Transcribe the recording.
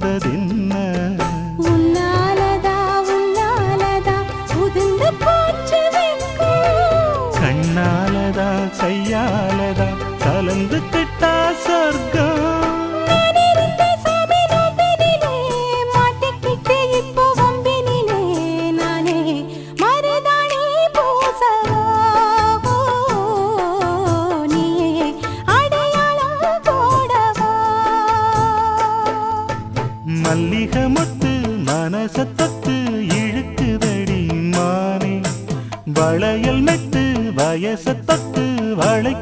வந்ததென்ன உன்னாலதா உன்னாலதா உதிர்ந்து போச்சு வெட்கம் கண்ணாலதா கையாலதா கலந்து கிட்டா சொர்க்கம் மல்லிகை முத்து மனசத்தத்து இழுக்குதடி மானே வளையல் மெட்டு வயசத்தத்து வளை